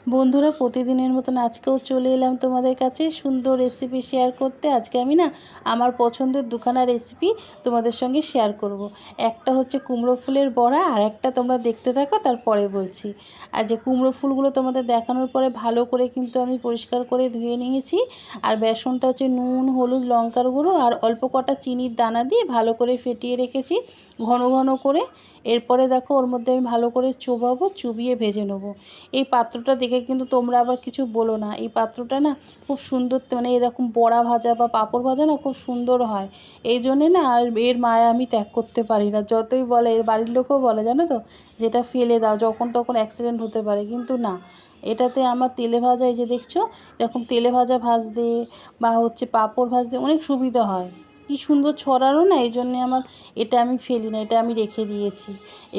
বন্ধুরা, প্রতিদিনের মতন আজকেও চলে এলাম তোমাদের কাছে সুন্দর রেসিপি শেয়ার করতে। আজকে আমি আমার পছন্দের দুখানা রেসিপি তোমাদের সঙ্গে শেয়ার করব। একটা হচ্ছে কুমড়ো ফুলের বড়া, আর একটা তোমরা দেখতে থাকো, তারপরে বলছি। আর যে কুমড়ো ফুলগুলো তোমাদের দেখানোর পরে ভালো করে কিন্তু আমি পরিষ্কার করে ধুয়ে নিয়েছি। আর বেসনটা হচ্ছে নুন, হলুদ, লঙ্কার গুঁড়ো আর অল্প কটা চিনির দানা দিয়ে ভালো করে ফেটিয়ে রেখেছি ঘন ঘন করে। এরপরে দেখো ওর মধ্যে আমি ভালো করে চোবাবো, চুবিয়ে ভেজে নেবো। এই পাত্রটা দেখে কিন্তু তোমরা আবার কিছু বলো না। এই পাত্রটা খুব সুন্দর, মানে এরকম বড়া ভাজা বা পাঁপড় ভাজা খুব সুন্দর হয়। এই জন্যে আর এর মায়া আমি ত্যাগ করতে পারি না। যতই বলে, এর বাড়ির লোকও বলে, জানো তো, যেটা ফেলে দাও, যখন তখন অ্যাক্সিডেন্ট হতে পারে, কিন্তু না, এটাতে আমার তেলে ভাজা, এই যে দেখছো এরকম তেলে ভাজা ভাজতে বা হচ্ছে পাঁপড় ভাজতে অনেক সুবিধা হয়। কি সুন্দর ছড়ানো না, এই জন্যে আমার এটা আমি ফেলি না, এটা আমি রেখে দিয়েছি।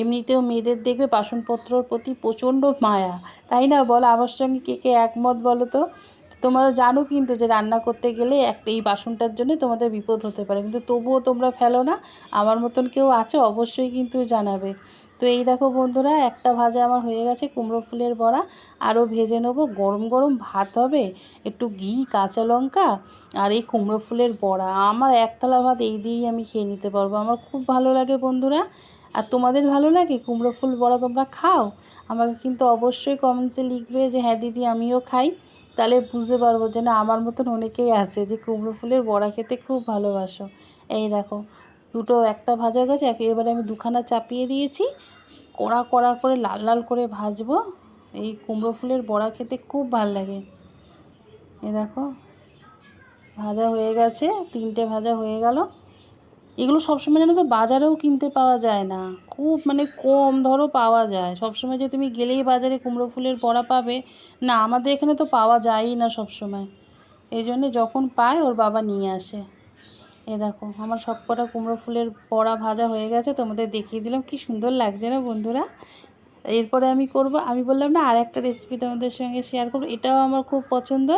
এমনিতেও মেয়েদের দেখবে বাসনপত্রর প্রতি প্রচণ্ড মায়া, তাই না? বলো, আমার সঙ্গে কে কে একমত বলো তো? তোমরা জানো কিন্তু যে রান্না করতে গেলে এই বাসনটার জন্য তোমাদের বিপদ হতে পারে, কিন্তু তবুও তোমরা ফেলো না। আমার মতন কেউ আছো অবশ্যই কিন্তু জানাবে। তো এই দেখো বন্ধুরা, একটা ভাজা আমার হয়ে গেছে কুমড়ো ফুলের বড়া। আরও ভেজে নেবো। গরম গরম ভাত হবে, একটু ঘি, কাঁচা লঙ্কা আর এই কুমড়ো ফুলের বড়া, আমার একতলা ভাত এই দিয়েই আমি খেয়ে নিতে পারবো। আমার খুব ভালো লাগে বন্ধুরা। আর তোমাদের ভালো লাগে কুমড়ো ফুল বড়া? তোমরা খাও? আমাকে কিন্তু অবশ্যই কমেন্টসে লিখবে যে হ্যাঁ দিদি আমিও খাই। তাহলে বুঝতে পারবো যে না, আমার মতন অনেকেই আছে যে কুমড়ো ফুলের বড়া খেতে খুব ভালোবাসো। এই দেখো, দুটো, একটা ভাজা গেছে, এবারে আমি দুখানা চাপিয়ে দিয়েছি। কড়া কড়া করে লাল লাল করে ভাজবো। এই কুমড়ো ফুলের বড়া খেতে খুব ভাল লাগে। এই দেখো, ভাজা হয়ে গেছে, তিনটে ভাজা হয়ে গেল। এগুলো সবসময় জানো তো বাজারেও কিনতে পাওয়া যায় না, খুব কম ধরো পাওয়া যায়। সবসময় যে তুমি গেলেই বাজারে কুমড়ো ফুলের বড়া পাবে না, আমাদের এখানে তো পাওয়া যায়ই না সবসময়। এই জন্যে যখন পায় ওর বাবা নিয়ে আসে। এ দেখো, আমার সব কটা কুমড়ো ফুলের বড়া ভাজা হয়ে গেছে, তোমাদের দেখিয়ে দিলাম। কি সুন্দর লাগছে না বন্ধুরা? এরপরে আমি করব, আমি বললাম না আর একটা রেসিপি তোমাদের সঙ্গে শেয়ার করব, এটাও আমার খুব পছন্দ।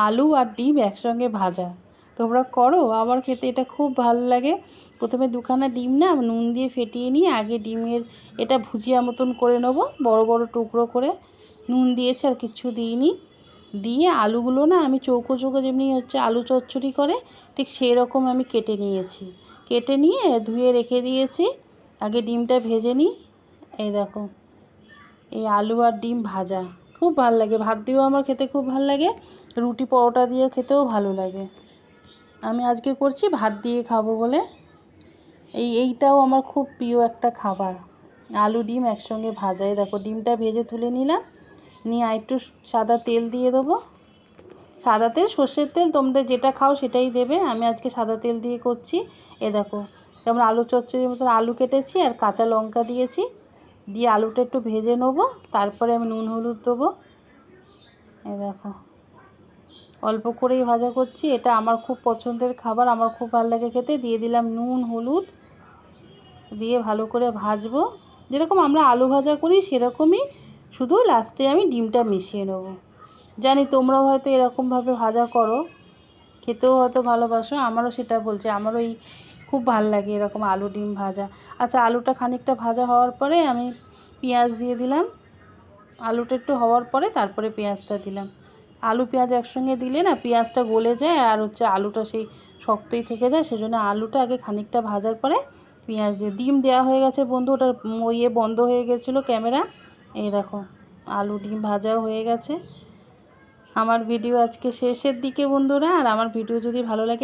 আলু আর ডিম একসঙ্গে ভাজা। তোমরা করো? আমার খেতে এটা খুব ভালো লাগে। প্রথমে দুখানা ডিম নুন দিয়ে ফেটিয়ে নিয়ে আগে ডিমের এটা ভুজিয়া মতন করে নেবো, বড় বড় টুকরো করে। নুন দিয়েছি, আর কিচ্ছু দিইনি। দিয়ে আলুগুলো আমি চৌকো চৌকো, যেমনি হচ্ছে আলু চচ্চড়ি করে ঠিক সেই রকম আমি কেটে নিয়েছি। কেটে নিয়ে ধুয়ে রেখে দিয়েছি। আগে ডিমটা ভেজে নিই। এই দেখো, এই আলু আর ডিম ভাজা খুব ভালো লাগে। ভাত দিয়েও আমার খেতে খুব ভালো লাগে, রুটি পরোটা দিয়েও খেতেও ভালো লাগে। আমি আজকে করছি ভাত দিয়ে খাবো বলে। এইটাও আমার খুব প্রিয় একটা খাবার, আলু ডিম একসঙ্গে ভাজা। এই দেখো, ডিমটা ভেজে তুলে নিলাম, নিয়ে একটু সাদা তেল দিয়ে দেবো। সাদা তেল, সর্ষের তেল, তোমরা যেটা খাও সেটাই দেবে। আমি আজকে সাদা তেল দিয়ে করছি। এ দেখো, যেমন আলু চচ্চড়ির মতন আলু কেটেছি আর কাঁচা লঙ্কা দিয়েছি, দিয়ে আলুটা একটু ভেজে নেবো। তারপরে আমি নুন হলুদ দেবো। এই দেখো, অল্প করেই ভাজা করছি, এটা আমার খুব পছন্দের খাবার, আমার খুব ভালো লাগে খেতে। দিয়ে দিলাম নুন হলুদ, দিয়ে ভালো করে ভাজবো। যেরকম আমরা আলু ভাজা করি সেরকমই, শুধু লাস্টে আমি ডিমটা মিশিয়ে নেবো। জানি তোমরাও হয়তো এরকমভাবে ভাজা করো, খেতেও হয়তো ভালোবাসো। আমারও সেটা বলছে, আমারও খুব ভালো লাগে এরকম আলু ডিম ভাজা। আচ্ছা, আলুটা খানিকটা ভাজা হওয়ার পরে আমি পেঁয়াজ দিয়ে দিলাম। আলুটা একটু হওয়ার পরে তারপরে পেঁয়াজটা দিলাম। আলু পেঁয়াজ একসঙ্গে দিলে পেঁয়াজটা গলে যায়, আর হচ্ছে আলুটা সেই শক্তই থেকে যায়। সেজন্য আলুটা আগে খানিকটা ভাজার পরে পেঁয়াজ দিয়ে। ডিম দেওয়া হয়ে গেছে বন্ধু, ওটার বন্ধ হয়ে গেছিলো ক্যামেরা। এই দেখো, আলু ডিম ভাজাও হয়ে গেছে। আমার ভিডিও আজকে শেষের দিকে বন্ধুরা, আর আমার ভিডিও যদি ভালো লাগে